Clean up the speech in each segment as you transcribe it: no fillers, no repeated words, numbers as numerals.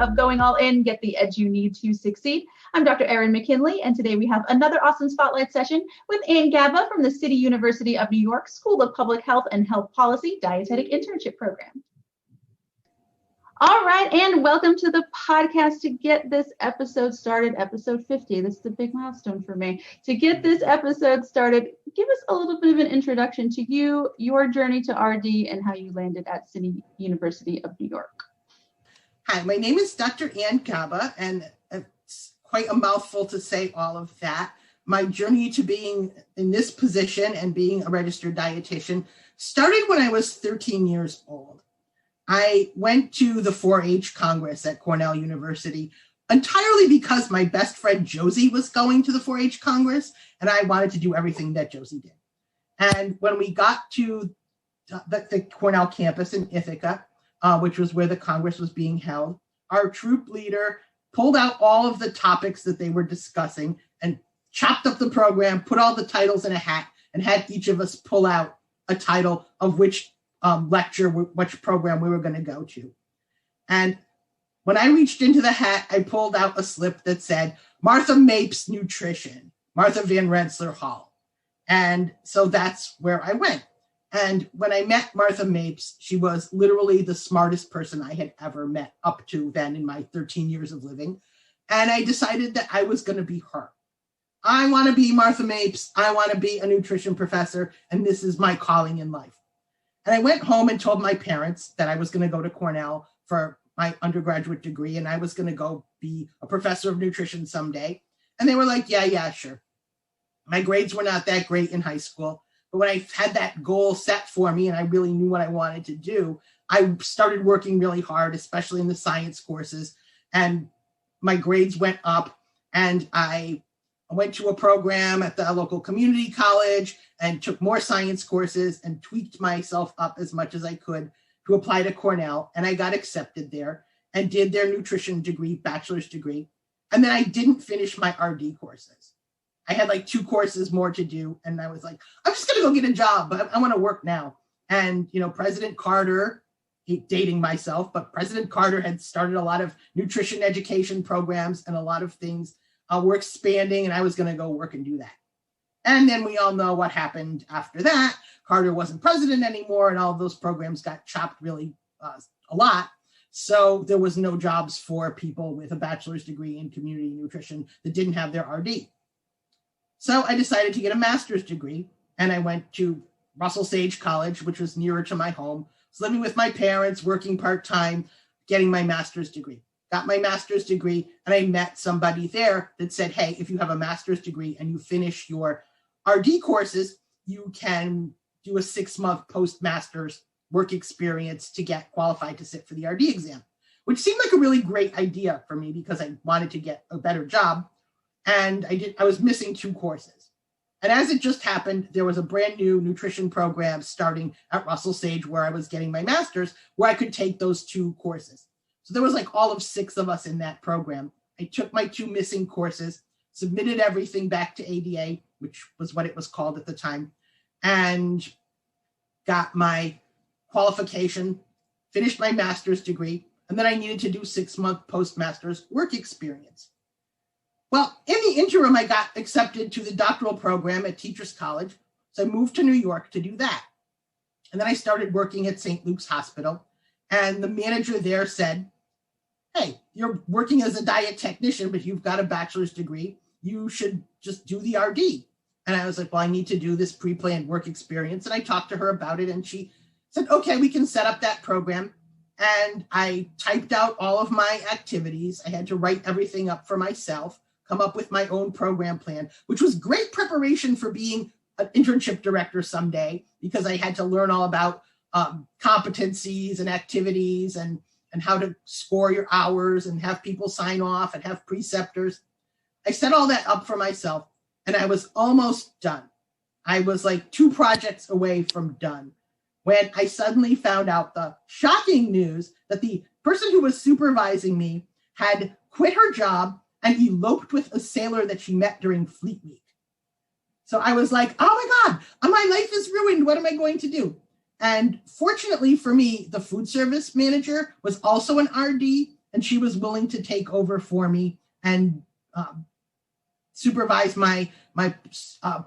of Going All In, Get the Edge You Need to Succeed. I'm Dr. Erin McKinley, and today we have another awesome spotlight session with Gaba from the City University of New York School of Public Health and Health Policy Dietetic Internship Program. All right, and welcome to the podcast. To get this episode started, episode 50. This is a big milestone for me. To get this episode started, give us a little bit of an introduction to you, your journey to RD, and how you landed at City University of New York. Hi, my name is Dr. Gaba, and it's quite a mouthful to say all of that. My journey to being in this position and being a registered dietitian started when I was 13 years old. I went to the 4-H Congress at Cornell University entirely because my best friend Geauxing was going to the 4-H Congress, and I wanted to do everything that Geauxing did. And when we got to the Cornell campus in Ithaca, which was where the Congress was being held, our troop leader pulled out all of the topics that they were discussing and chopped up the program, put all the titles in a hat, and had each of us pull out a title of which lecture, which program we were going to go to. And when I reached into the hat, I pulled out a slip that said, Martha Mapes Nutrition, Martha Van Rensselaer Hall. And so that's where I went. And when I met Martha Mapes, she was literally the smartest person I had ever met up to then in my 13 years of living. And I decided that I was going to be her. I want to be Martha Mapes. I want to be a nutrition professor. And this is my calling in life. And I went home and told my parents that I was going to go to Cornell for my undergraduate degree, and I was going to go be a professor of nutrition someday. And they were like, yeah, sure. My grades were not that great in high school, but when I had that goal set for me and I really knew what I wanted to do, I started working really hard, especially in the science courses, and my grades went up, and I went to a program at the local community college and took more science courses and tweaked myself up as much as I could to apply to Cornell. And I got accepted there and did their nutrition degree, bachelor's degree. And then I didn't finish my RD courses. I had like 2 courses more to do. And I was like, I'm just going to go get a job, but I want to work now. And, President Carter, dating myself, but President Carter had started a lot of nutrition education programs and a lot of things were expanding, and I was going to go work and do that. And then we all know what happened after that. Carter wasn't president anymore, and all of those programs got chopped really a lot. So there was no jobs for people with a bachelor's degree in community nutrition that didn't have their RD. So I decided to get a master's degree, and I went to Russell Sage College, which was nearer to my home. I was living with my parents, working part-time, getting my master's degree. Got my master's degree, and I met somebody there that said, hey, if you have a master's degree and you finish your RD courses, you can do a 6-month post-master's work experience to get qualified to sit for the RD exam, which seemed like a really great idea for me because I wanted to get a better job. And I was missing 2 courses. And as it just happened, there was a brand new nutrition program starting at Russell Sage where I was getting my master's, where I could take those 2 courses. So there was like all of 6 of us in that program. I took my 2 missing courses, submitted everything back to ADA, which was what it was called at the time, and got my qualification, finished my master's degree, and then I needed to do 6-month post-master's work experience. Well, in the interim, I got accepted to the doctoral program at Teachers College, so I moved to New York to do that. And then I started working at St. Luke's Hospital, and the manager there said, hey, you're working as a diet technician, but you've got a bachelor's degree. You should just do the RD. And I was like, well, I need to do this pre-planned work experience. And I talked to her about it, and she said, okay, we can set up that program. And I typed out all of my activities. I had to write everything up for myself, come up with my own program plan, which was great preparation for being an internship director someday, because I had to learn all about competencies and activities and how to score your hours and have people sign off and have preceptors. I set all that up for myself, and I was almost done. I was like 2 projects away from done when I suddenly found out the shocking news that the person who was supervising me had quit her job and eloped with a sailor that she met during Fleet Week. So I was like, oh my God, my life is ruined. What am I going to do? And fortunately for me, the food service manager was also an RD, and she was willing to take over for me and supervise my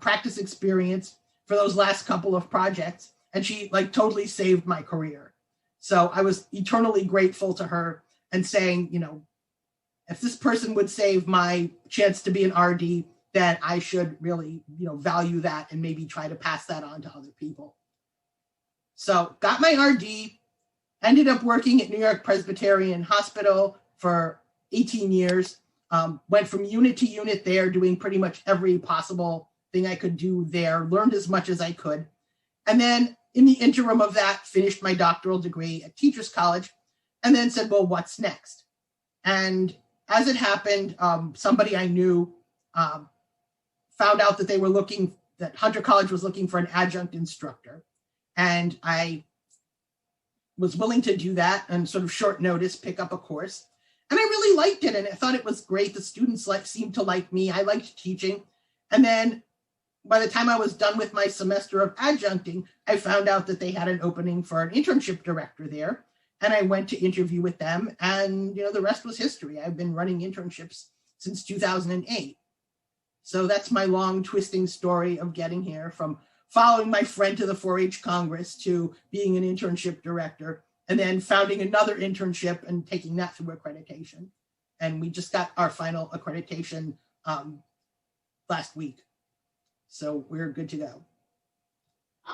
practice experience for those last couple of projects. And she like totally saved my career. So I was eternally grateful to her and saying, you know, if this person would save my chance to be an RD, then I should really, you know, value that and maybe try to pass that on to other people. So got my RD, ended up working at New York Presbyterian Hospital for 18 years, went from unit to unit there, doing pretty much every possible thing I could do there, learned as much as I could. And then in the interim of that, finished my doctoral degree at Teachers College, and then said, well, what's next? And as it happened, somebody I knew found out that Hunter College was looking for an adjunct instructor. And I was willing to do that and sort of short notice, pick up a course. And I really liked it. And I thought it was great. The students seemed to like me. I liked teaching. And then by the time I was done with my semester of adjuncting, I found out that they had an opening for an internship director there. And I went to interview with them. And, you know, the rest was history. I've been running internships since 2008. So that's my long twisting story of getting here, from following my friend to the 4-H Congress to being an internship director, and then founding another internship and taking that through accreditation. And we just got our final accreditation last week. So we're good to go.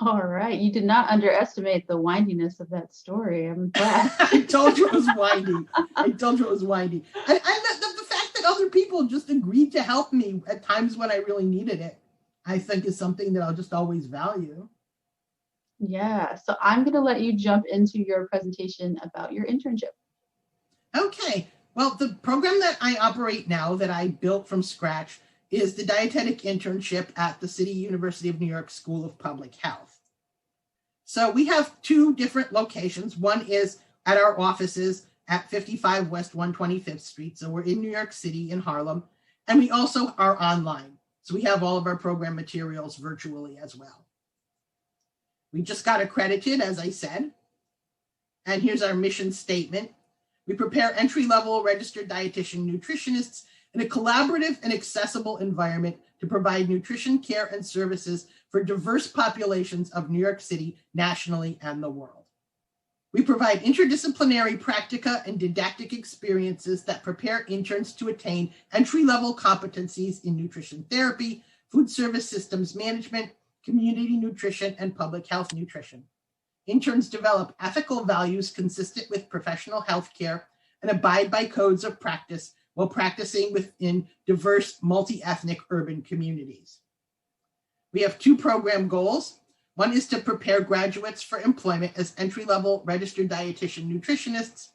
All right. You did not underestimate the windiness of that story. I'm glad. I told you it was windy. And the fact that other people just agreed to help me at times when I really needed it, I think is something that I'll just always value. Yeah. So I'm going to let you jump into your presentation about your internship. Okay. Well, the program that I operate now, that I built from scratch, is the Dietetic Internship at the City University of New York School of Public Health. So we have two different locations. One is at our offices at 55 West 125th Street. So we're in New York City in Harlem. And we also are online. So we have all of our program materials virtually as well. We just got accredited, as I said. And here's our mission statement. We prepare entry-level registered dietitian nutritionists in a collaborative and accessible environment to provide nutrition care and services for diverse populations of New York City, nationally, and the world. We provide interdisciplinary practica and didactic experiences that prepare interns to attain entry-level competencies in nutrition therapy, food service systems management, community nutrition, and public health nutrition. Interns develop ethical values consistent with professional healthcare and abide by codes of practice while practicing within diverse multi-ethnic urban communities. We have two program goals. One is to prepare graduates for employment as entry-level registered dietitian nutritionists,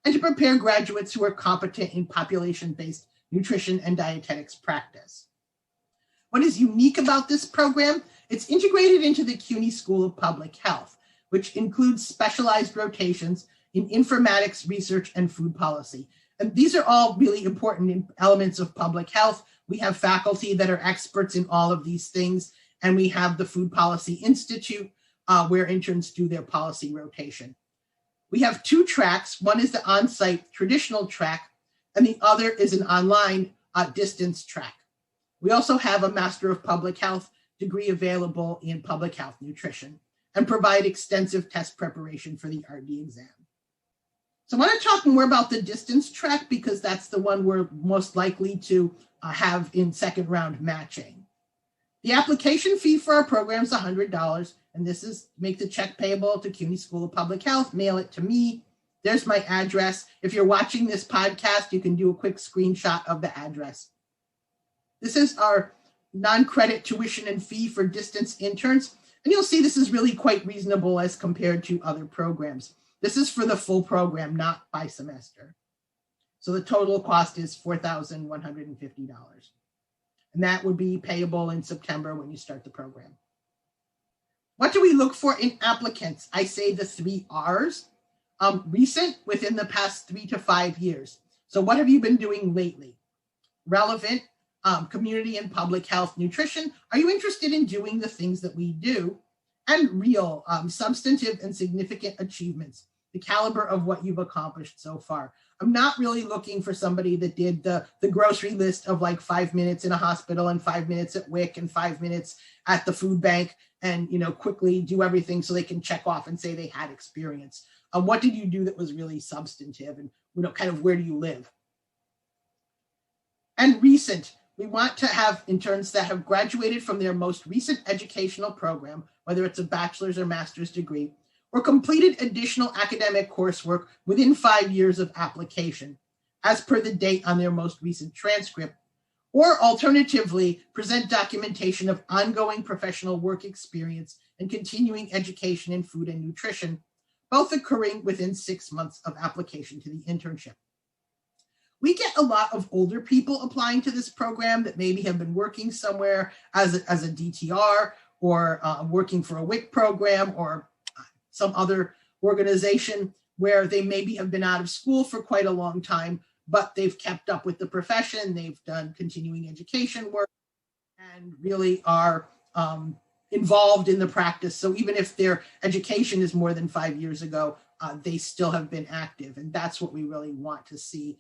and to prepare graduates who are competent in population-based nutrition and dietetics practice. What is unique about this program? It's integrated into the CUNY School of Public Health, which includes specialized rotations in informatics, research, and food policy. And these are all really important elements of public health. We have faculty that are experts in all of these things, and we have the Food Policy Institute, where interns do their policy rotation. We have two tracks. One is the on-site traditional track, and the other is an online distance track. We also have a Master of Public Health degree available in public health nutrition and provide extensive test preparation for the RD exam. So I want to talk more about the distance track because that's the one we're most likely to have in second round matching. The application fee for our program is $100, and this is make the check payable to CUNY School of Public Health, mail it to me. There's my address. If you're watching this podcast, you can do a quick screenshot of the address. This is our non-credit tuition and fee for distance interns, and you'll see this is really quite reasonable as compared to other programs. This is for the full program, not by semester. So the total cost is $4,150. And that would be payable in September when you start the program. What do we look for in applicants? I say the 3 R's. Recent, within the past 3 to 5 years. So what have you been doing lately? Relevant, community and public health nutrition. Are you interested in doing the things that we do? And real, substantive and significant achievements. the caliber of what you've accomplished so far. I'm not really looking for somebody that did the grocery list of like 5 minutes in a hospital and 5 minutes at WIC and 5 minutes at the food bank and, quickly do everything so they can check off and say they had experience. What did you do that was really substantive, and kind of where do you live? And recent, we want to have interns that have graduated from their most recent educational program, whether it's a bachelor's or master's degree, or completed additional academic coursework within 5 years of application, as per the date on their most recent transcript, or alternatively, present documentation of ongoing professional work experience and continuing education in food and nutrition, both occurring within 6 months of application to the internship. We get a lot of older people applying to this program that maybe have been working somewhere as a DTR or working for a WIC program or some other organization where they maybe have been out of school for quite a long time, but they've kept up with the profession, they've done continuing education work, and really are involved in the practice. So even if their education is more than 5 years ago, they still have been active. And that's what we really want to see,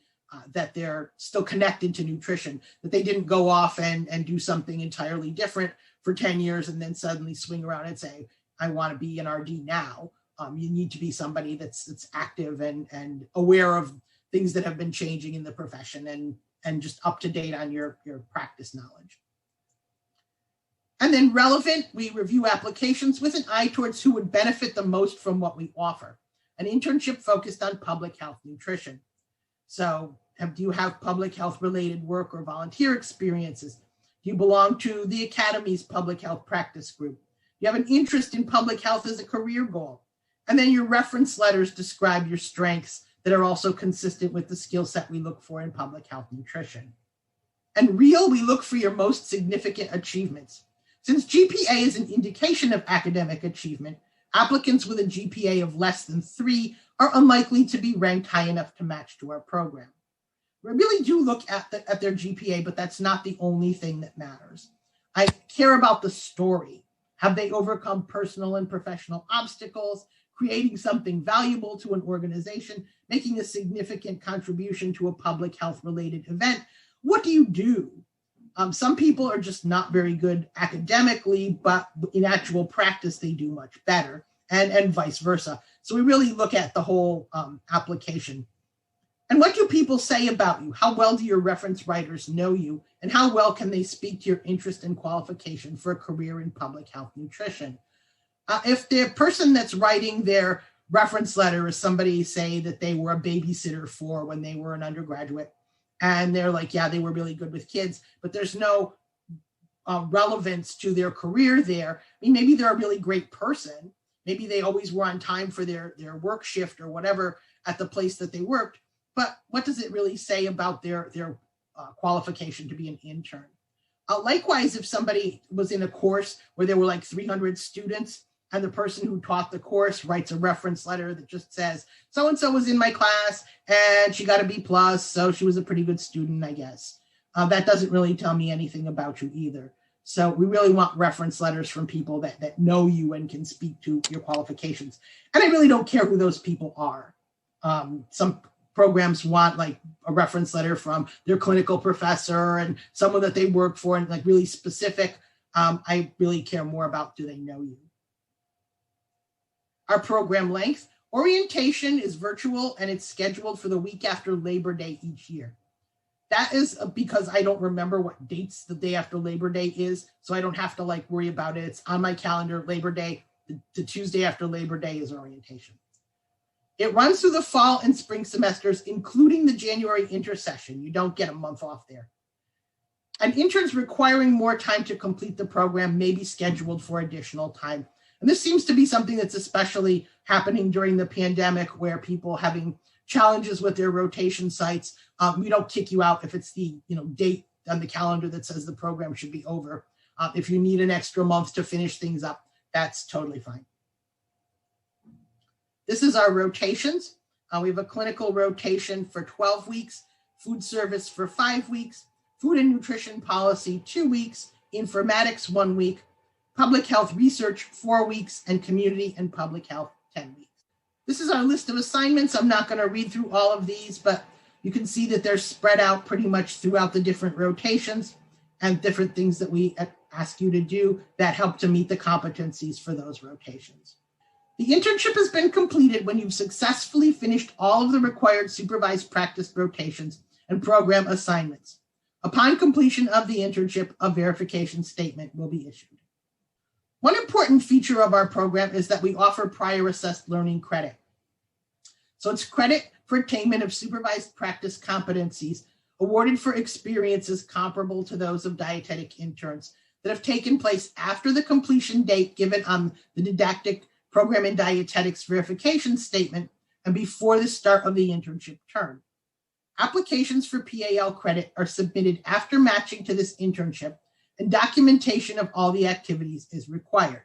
that they're still connected to nutrition, that they didn't go off and do something entirely different for 10 years and then suddenly swing around and say, I want to be an RD now. You need to be somebody that's active and aware of things that have been changing in the profession and just up to date on your practice knowledge. And then relevant, we review applications with an eye towards who would benefit the most from what we offer. An internship focused on public health nutrition. So do you have public health related work or volunteer experiences? Do you belong to the Academy's public health practice group? Do you have an interest in public health as a career goal? And then your reference letters describe your strengths that are also consistent with the skill set we look for in public health nutrition. And real, we look for your most significant achievements. Since GPA is an indication of academic achievement, applicants with a GPA of less than 3 are unlikely to be ranked high enough to match to our program. We really do look at their GPA, but that's not the only thing that matters. I care about the story. Have they overcome personal and professional obstacles, creating something valuable to an organization, making a significant contribution to a public health related event? What do you do? Some people are just not very good academically, but in actual practice, they do much better, and vice versa. So we really look at the whole application. And what do people say about you? How well do your reference writers know you? And how well can they speak to your interest and qualification for a career in public health nutrition? If the person that's writing their reference letter is somebody, say, that they were a babysitter for when they were an undergraduate, and they're like, yeah, they were really good with kids, but there's no relevance to their career there. I mean, maybe they're a really great person. Maybe they always were on time for their work shift or whatever at the place that they worked. But what does it really say about their qualification to be an intern? Likewise, if somebody was in a course where there were like 300 students and the person who taught the course writes a reference letter that just says, so-and-so was in my class and she got a B+, so she was a pretty good student, I guess. That doesn't really tell me anything about you either. So we really want reference letters from people that know you and can speak to your qualifications. And I really don't care who those people are. Some programs want like a reference letter from their clinical professor and someone that they work for and like really specific. I really care more about, do they know you? Our program length. Orientation is virtual and it's scheduled for the week after Labor Day each year. That is because I don't remember what dates the day after Labor Day is, so I don't have to like worry about it. It's on my calendar, Labor Day. The Tuesday after Labor Day is orientation. It runs through the fall and spring semesters, including the January intersession. You don't get a month off there. And interns requiring more time to complete the program may be scheduled for additional time. And this seems to be something that's especially happening during the pandemic, where people having challenges with their rotation sites. We don't kick you out if it's the date on the calendar that says the program should be over. If you need an extra month to finish things up, that's totally fine. This is our rotations. We have a clinical rotation for 12 weeks, food service for 5 weeks, food and nutrition policy 2 weeks, informatics 1 week, public health research 4 weeks, and community and public health 10 weeks. This is our list of assignments. I'm not going to read through all of these, but you can see that they're spread out pretty much throughout the different rotations and different things that we ask you to do that help to meet the competencies for those rotations. The internship has been completed when you've successfully finished all of the required supervised practice rotations and program assignments. Upon completion of the internship, a verification statement will be issued. One important feature of our program is that we offer prior assessed learning credit. So it's credit for attainment of supervised practice competencies awarded for experiences comparable to those of dietetic interns that have taken place after the completion date given on the didactic program in dietetics verification statement and before the start of the internship term. Applications for PAL credit are submitted after matching to this internship, and documentation of all the activities is required.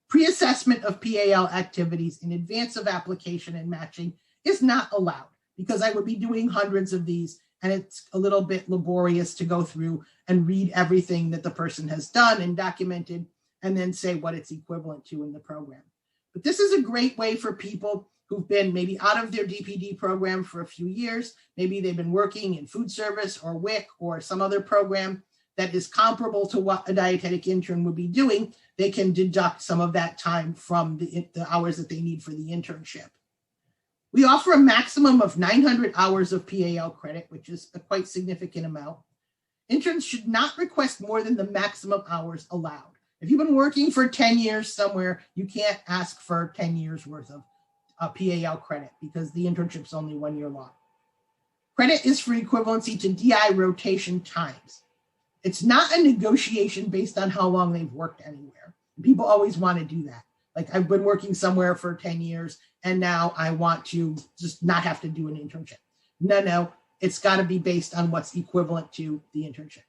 Pre-assessment of PAL activities in advance of application and matching is not allowed because I would be doing hundreds of these and it's a little bit laborious to go through and read everything that the person has done and documented and then say what it's equivalent to in the program. But this is a great way for people who've been maybe out of their DPD program for a few years. Maybe they've been working in food service or WIC or some other program that is comparable to what a dietetic intern would be doing. They can deduct some of that time from the hours that they need for the internship. We offer a maximum of 900 hours of PAL credit, which is a quite significant amount. Interns should not request more than the maximum hours allowed. If you've been working for 10 years somewhere, you can't ask for 10 years worth of PAL credit because the internship's only 1 year long. Credit is for equivalency to DI rotation times. It's not a negotiation based on how long they've worked anywhere. People always want to do that. Like I've been working somewhere for 10 years and now I want to just not have to do an internship. No, it's got to be based on what's equivalent to the internship.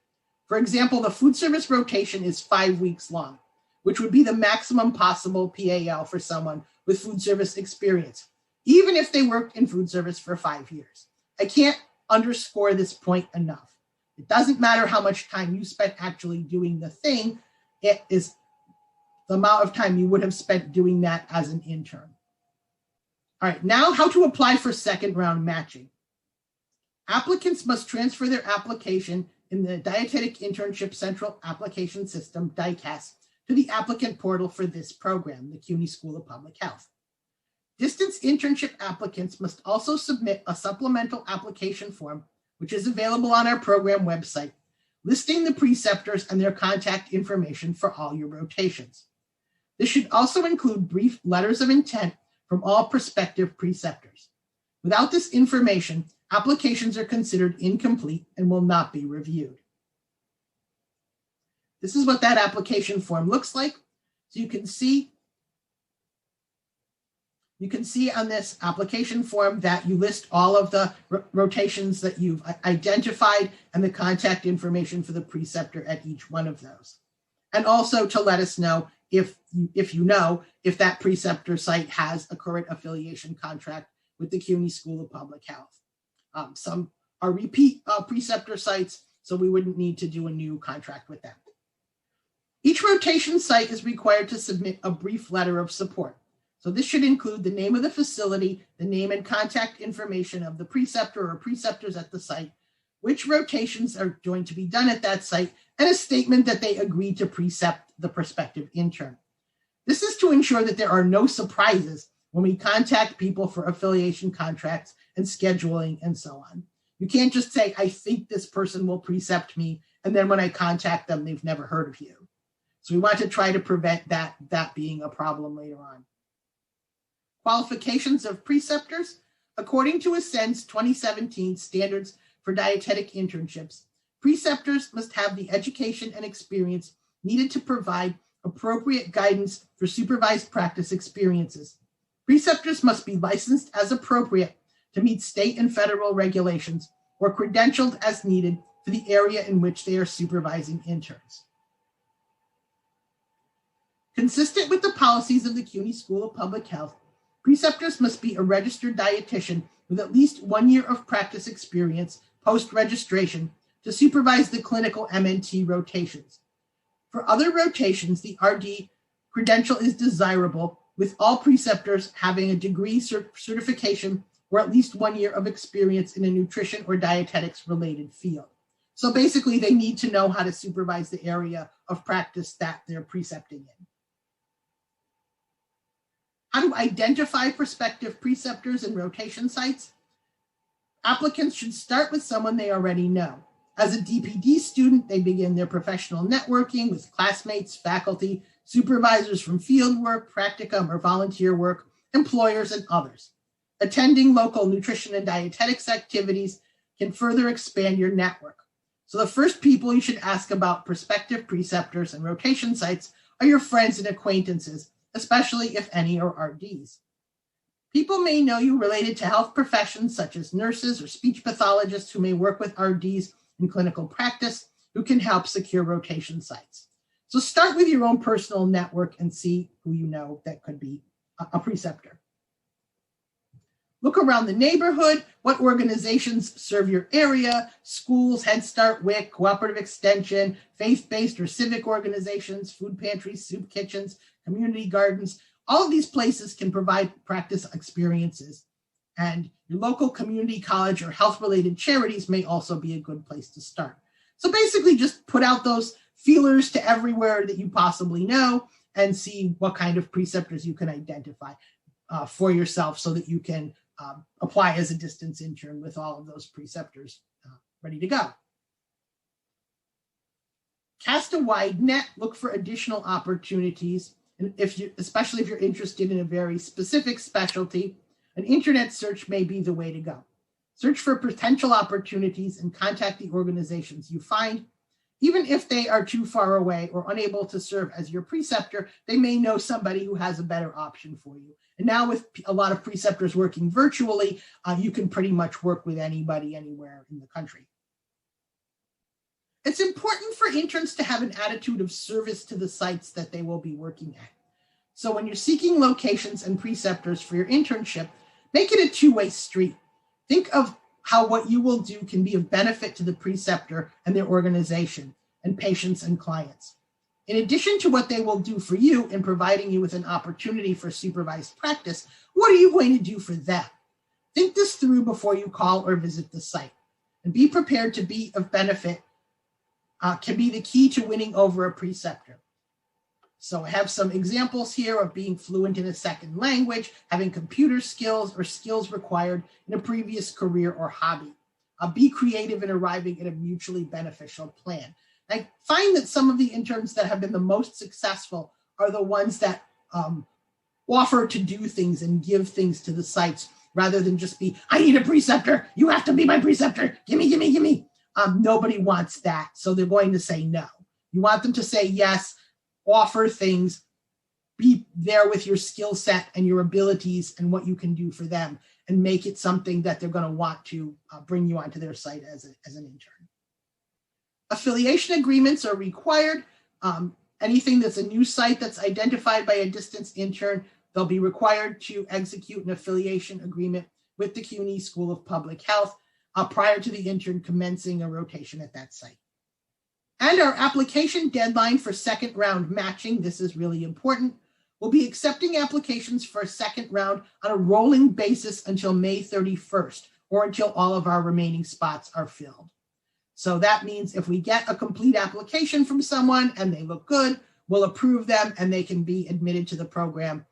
For example, the food service rotation is 5 weeks long, which would be the maximum possible PAL for someone with food service experience, even if they worked in food service for 5 years. I can't underscore this point enough. It doesn't matter how much time you spent actually doing the thing. It is the amount of time you would have spent doing that as an intern. All right, now how to apply for second round matching. Applicants must transfer their application in the Dietetic Internship Central Application System, DICAS, to the applicant portal for this program, the CUNY School of Public Health. Distance internship applicants must also submit a supplemental application form, which is available on our program website, listing the preceptors and their contact information for all your rotations. This should also include brief letters of intent from all prospective preceptors. Without this information, applications are considered incomplete and will not be reviewed. This is what that application form looks like. So you can see on this application form that you list all of the rotations that you've identified and the contact information for the preceptor at each one of those. And also to let us know if that preceptor site has a current affiliation contract with the CUNY School of Public Health. Some are repeat preceptor sites, so we wouldn't need to do a new contract with them. Each rotation site is required to submit a brief letter of support. So this should include the name of the facility, the name and contact information of the preceptor or preceptors at the site, which rotations are going to be done at that site, and a statement that they agree to precept the prospective intern. This is to ensure that there are no surprises when we contact people for affiliation contracts and scheduling and so on. You can't just say, I think this person will precept me, and then when I contact them, they've never heard of you. So we want to try to prevent that being a problem later on. Qualifications of preceptors. According to Ascend's 2017 Standards for Dietetic Internships, preceptors must have the education and experience needed to provide appropriate guidance for supervised practice experiences. Preceptors must be licensed as appropriate to meet state and federal regulations or credentialed as needed for the area in which they are supervising interns. Consistent with the policies of the CUNY School of Public Health, preceptors must be a registered dietitian with at least 1 year of practice experience post-registration to supervise the clinical MNT rotations. For other rotations, the RD credential is desirable with all preceptors having a degree certification or at least 1 year of experience in a nutrition or dietetics related field. So basically, they need to know how to supervise the area of practice that they're precepting in. How to identify prospective preceptors and rotation sites? Applicants should start with someone they already know. As a DPD student, they begin their professional networking with classmates, faculty, supervisors from field work, practicum, or volunteer work, employers, and others. Attending local nutrition and dietetics activities can further expand your network. So the first people you should ask about prospective preceptors and rotation sites are your friends and acquaintances, especially if any are RDs. People may know you related to health professions such as nurses or speech pathologists who may work with RDs in clinical practice who can help secure rotation sites. So start with your own personal network and see who you know that could be a preceptor. Look around the neighborhood. What organizations serve your area? Schools, Head Start, WIC, Cooperative Extension, faith-based or civic organizations, food pantries, soup kitchens, community gardens. All of these places can provide practice experiences. And your local community college or health-related charities may also be a good place to start. So basically just put out those feelers to everywhere that you possibly know and see what kind of preceptors you can identify for yourself so that you can apply as a distance intern with all of those preceptors ready to go. Cast a wide net, look for additional opportunities. And especially if you're interested in a very specific specialty, an internet search may be the way to go. Search for potential opportunities and contact the organizations you find. Even if they are too far away or unable to serve as your preceptor, they may know somebody who has a better option for you. And now with a lot of preceptors working virtually, you can pretty much work with anybody anywhere in the country. It's important for interns to have an attitude of service to the sites that they will be working at. So when you're seeking locations and preceptors for your internship, make it a two-way street. Think of how what you will do can be of benefit to the preceptor and their organization and patients and clients. In addition to what they will do for you in providing you with an opportunity for supervised practice, what are you going to do for them? Think this through before you call or visit the site, and be prepared to be of benefit can be the key to winning over a preceptor. So I have some examples here of being fluent in a second language, having computer skills or skills required in a previous career or hobby. Be creative in arriving at a mutually beneficial plan. I find that some of the interns that have been the most successful are the ones that offer to do things and give things to the sites rather than just be, I need a preceptor. You have to be my preceptor. Gimme, gimme, gimme. Nobody wants that. So they're going to say no. You want them to say yes, offer things, be there with your skill set and your abilities and what you can do for them, and make it something that they're going to want to bring you onto their site as an intern. Affiliation agreements are required. Anything that's a new site that's identified by a distance intern, they'll be required to execute an affiliation agreement with the CUNY School of Public Health prior to the intern commencing a rotation at that site. And our application deadline for second round matching, this is really important. We'll be accepting applications for a second round on a rolling basis until May 31st, or until all of our remaining spots are filled. So that means if we get a complete application from someone and they look good, we'll approve them and they can be admitted to the program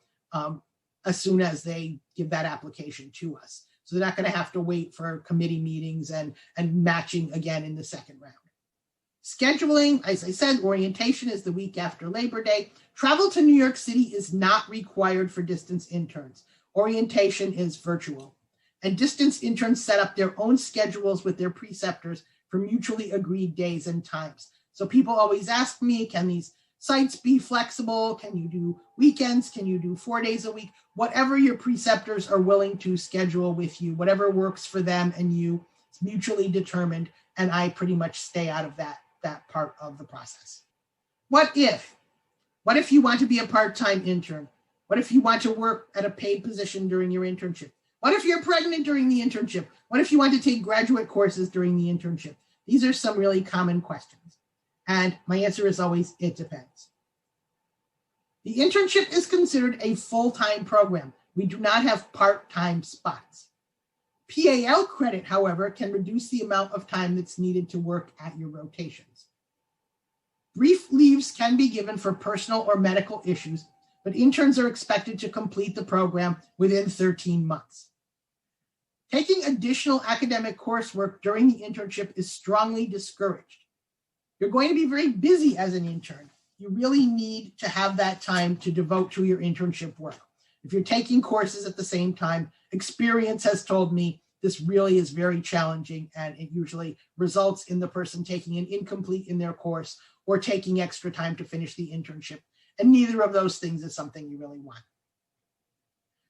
as soon as they give that application to us. So they're not going to have to wait for committee meetings and matching again in the second round. Scheduling, as I said, orientation is the week after Labor Day. Travel to New York City is not required for distance interns. Orientation is virtual. And distance interns set up their own schedules with their preceptors for mutually agreed days and times. So people always ask me, can these sites be flexible? Can you do weekends? Can you do 4 days a week? Whatever your preceptors are willing to schedule with you, whatever works for them and you, it's mutually determined. And I pretty much stay out of that part of the process. What if? What if you want to be a part-time intern? What if you want to work at a paid position during your internship? What if you're pregnant during the internship? What if you want to take graduate courses during the internship? These are some really common questions. And my answer is always, it depends. The internship is considered a full-time program. We do not have part-time spots. PAL credit, however, can reduce the amount of time that's needed to work at your rotations. Brief leaves can be given for personal or medical issues, but interns are expected to complete the program within 13 months. Taking additional academic coursework during the internship is strongly discouraged. You're going to be very busy as an intern. You really need to have that time to devote to your internship work. If you're taking courses at the same time, experience has told me this really is very challenging, and it usually results in the person taking an incomplete in their course or taking extra time to finish the internship. And neither of those things is something you really want.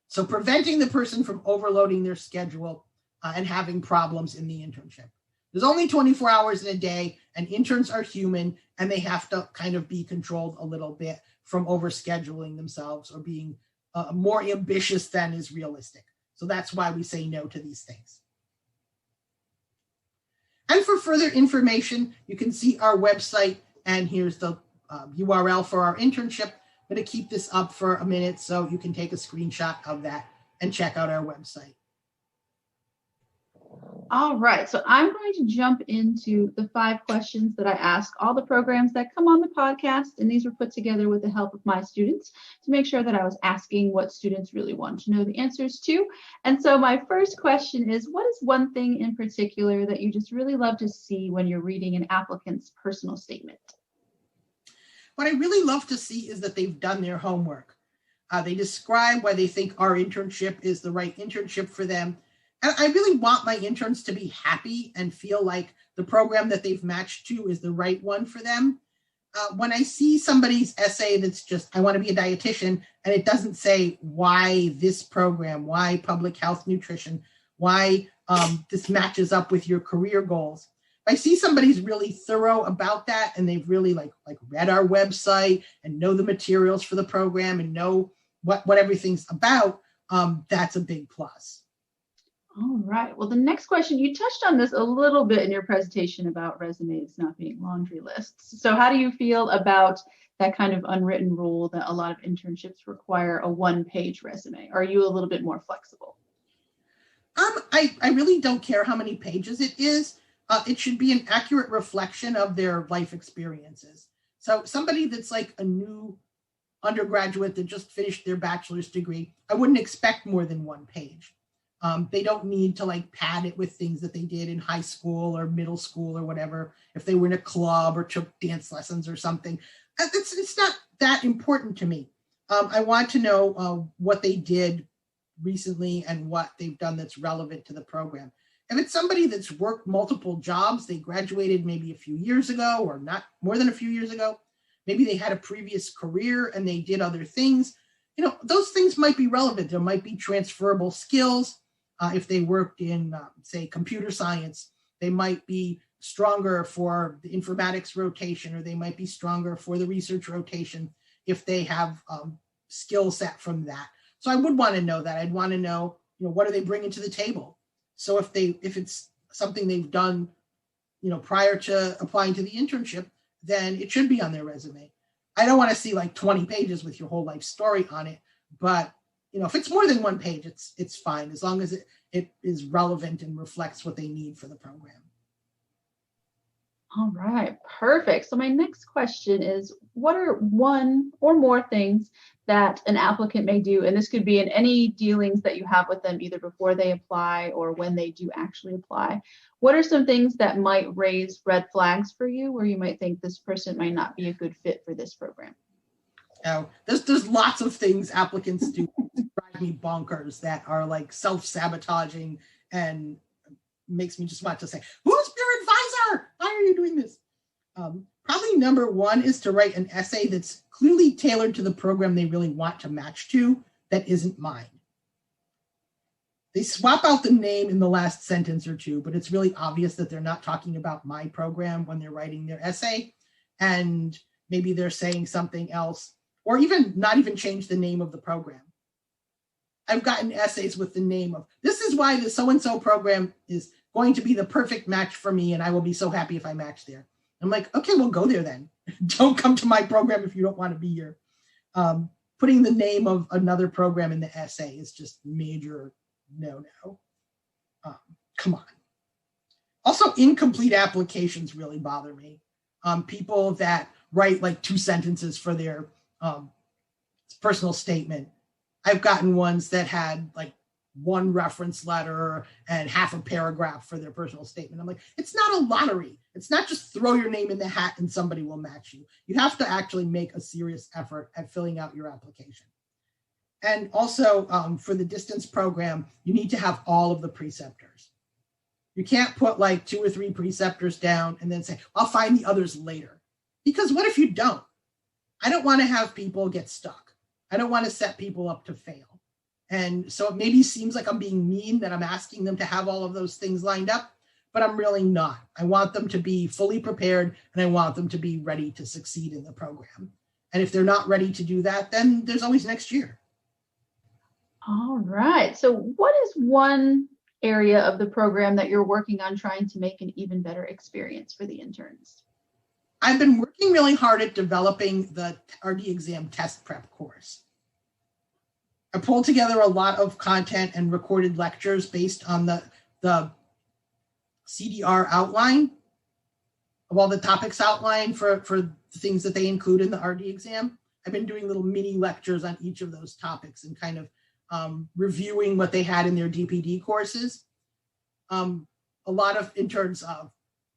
So preventing the person from overloading their schedule and having problems in the internship. There's only 24 hours in a day, and interns are human, and they have to kind of be controlled a little bit from overscheduling themselves or being more ambitious than is realistic. So that's why we say no to these things. And for further information, you can see our website, and here's the URL for our internship. I'm going to keep this up for a minute so you can take a screenshot of that and check out our website. All right, so I'm going to jump into the 5 questions that I ask all the programs that come on the podcast, and these were put together with the help of my students to make sure that I was asking what students really want to know the answers to. And so my first question is, what is one thing in particular that you just really love to see when you're reading an applicant's personal statement? What I really love to see is that they've done their homework. They describe why they think our internship is the right internship for them. And I really want my interns to be happy and feel like the program that they've matched to is the right one for them. When I see somebody's essay that's just, I want to be a dietitian, and it doesn't say why this program, why public health nutrition, why this matches up with your career goals. If I see somebody's really thorough about that, and they've really like read our website and know the materials for the program and know what everything's about, that's a big plus. All right. Well, the next question, you touched on this a little bit in your presentation about resumes not being laundry lists. So how do you feel about that kind of unwritten rule that a lot of internships require a 1-page resume? Are you a little bit more flexible? I really don't care how many pages it is. It should be an accurate reflection of their life experiences. So somebody that's like a new undergraduate that just finished their bachelor's degree, I wouldn't expect more than 1 page. They don't need to like pad it with things that they did in high school or middle school or whatever. If they were in a club or took dance lessons or something, it's not that important to me. I want to know what they did recently and what they've done that's relevant to the program. If it's somebody that's worked multiple jobs, they graduated maybe a few years ago or not more than a few years ago, maybe they had a previous career and they did other things, those things might be relevant. There might be transferable skills. If they worked in, say, computer science, they might be stronger for the informatics rotation, or they might be stronger for the research rotation if they have skill set from that. So I would want to know that. I'd want to know, what are they bringing to the table? So if it's something they've done, prior to applying to the internship, then it should be on their resume. I don't want to see like 20 pages with your whole life story on it, but if it's more than 1 page, it's fine, as long as it is relevant and reflects what they need for the program. All right, perfect. So my next question is, what are 1 or more things that an applicant may do? And this could be in any dealings that you have with them, either before they apply or when they do actually apply. What are some things that might raise red flags for you, where you might think this person might not be a good fit for this program? There's lots of things applicants do that drive me bonkers, that are like self-sabotaging and makes me just want to say, who's your advisor? Why are you doing this? Probably number 1 is to write an essay that's clearly tailored to the program they really want to match to, that isn't mine. They swap out the name in the last sentence or 2, but it's really obvious that they're not talking about my program when they're writing their essay. And maybe they're saying something else, or even not even change the name of the program. I've gotten essays with the name of, this is why the so-and-so program is going to be the perfect match for me, and I will be so happy if I match there. I'm like, okay, well, go there then. Don't come to my program if you don't want to be here. Putting the name of another program in the essay is just major no-no. Come on. Also, incomplete applications really bother me. People that write like 2 sentences for their personal statement. I've gotten ones that had like 1 reference letter and half a paragraph for their personal statement. I'm like, it's not a lottery. It's not just throw your name in the hat and somebody will match you. You have to actually make a serious effort at filling out your application. And also for the distance program, you need to have all of the preceptors. You can't put like 2 or 3 preceptors down and then say, I'll find the others later. Because what if you don't? I don't want to have people get stuck. I don't want to set people up to fail. And so it maybe seems like I'm being mean that I'm asking them to have all of those things lined up, but I'm really not. I want them to be fully prepared and I want them to be ready to succeed in the program. And if they're not ready to do that, then there's always next year. All right. So what is one area of the program that you're working on trying to make an even better experience for the interns? I've been working really hard at developing the RD exam test prep course. I pulled together a lot of content and recorded lectures based on the CDR outline of all the topics outlined for the things that they include in the RD exam. I've been doing little mini lectures on each of those topics and kind of reviewing what they had in their DPD courses. A lot of interns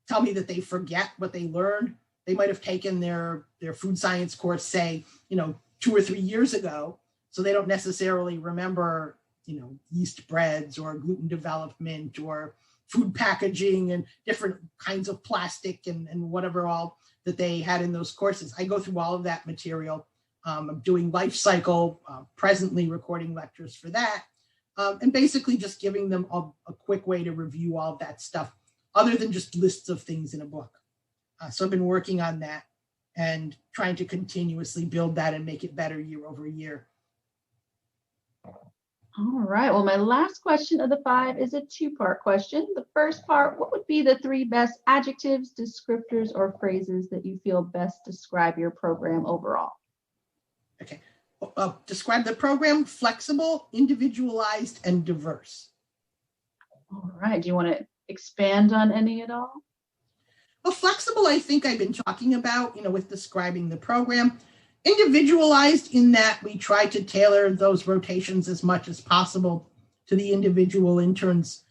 tell me that they forget what they learned. They might have taken their food science course, say, 2 or 3 years ago. So they don't necessarily remember, yeast breads or gluten development or food packaging and different kinds of plastic and whatever all that they had in those courses. I go through all of that material. I'm doing life cycle, presently recording lectures for that, and basically just giving them a quick way to review all of that stuff, other than just lists of things in a book. So I've been working on that and trying to continuously build that and make it better year over year. All right. Well, my last question of the 5 is a 2-part question. The first part, what would be the 3 best adjectives, descriptors, or phrases that you feel best describe your program overall? Okay. Describe the program: flexible, individualized, and diverse. All right. Do you want to expand on any at all? Well, flexible, I think I've been talking about, with describing the program. Individualized in that we try to tailor those rotations as much as possible to the individual interns'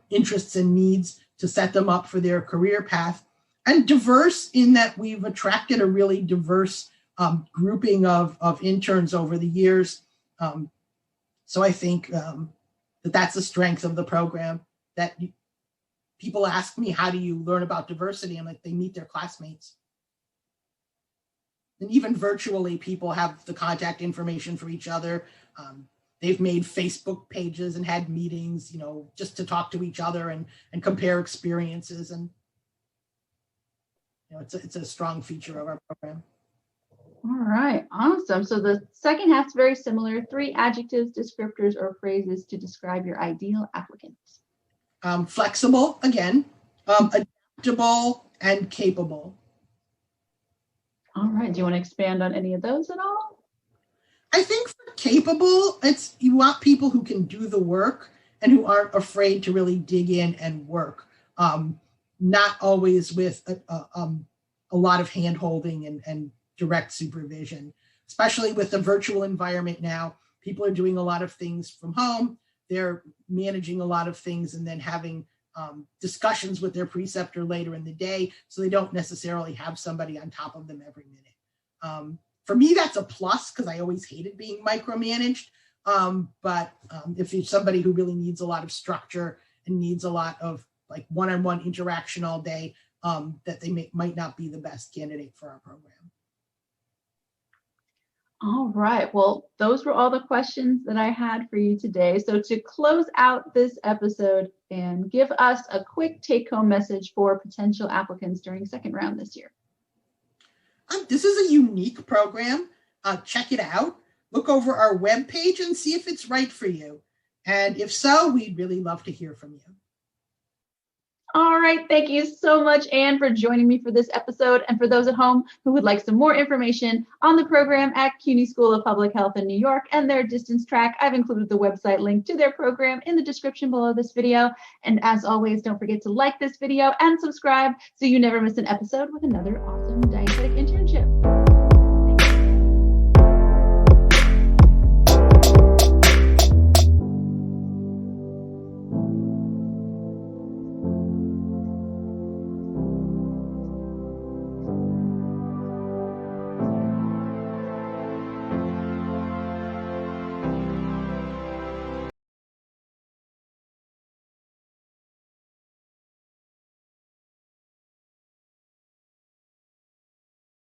interests and needs to set them up for their career path. And diverse in that we've attracted a really diverse grouping of interns over the years. So I think that's the strength of the program, that people ask me, how do you learn about diversity? I'm like, they meet their classmates. And even virtually, people have the contact information for each other. They've made Facebook pages and had meetings, just to talk to each other and compare experiences. And it's a strong feature of our program. All right, awesome. So the second half's very similar: 3 adjectives, descriptors, or phrases to describe your ideal applicants. Flexible, again, adaptable, and capable. All right. Do you want to expand on any of those at all? I think for capable, you want people who can do the work and who aren't afraid to really dig in and work. Not always with a lot of hand-holding and direct supervision, especially with the virtual environment now. People are doing a lot of things from home. They're managing a lot of things and then having discussions with their preceptor later in the day, so they don't necessarily have somebody on top of them every minute. For me, that's a plus because I always hated being micromanaged. But if you're somebody who really needs a lot of structure and needs a lot of like one-on-one interaction all day, that they might not be the best candidate for our program. All right. Well, those were all the questions that I had for you today. So to close out this episode and give us a quick take-home message for potential applicants during second round this year. This is a unique program. Check it out. Look over our webpage and see if it's right for you. And if so, we'd really love to hear from you. All right. Thank you so much, Anne, for joining me for this episode. And for those at home who would like some more information on the program at CUNY School of Public Health in New York and their distance track, I've included the website link to their program in the description below this video. And as always, don't forget to like this video and subscribe so you never miss an episode with another awesome dietetic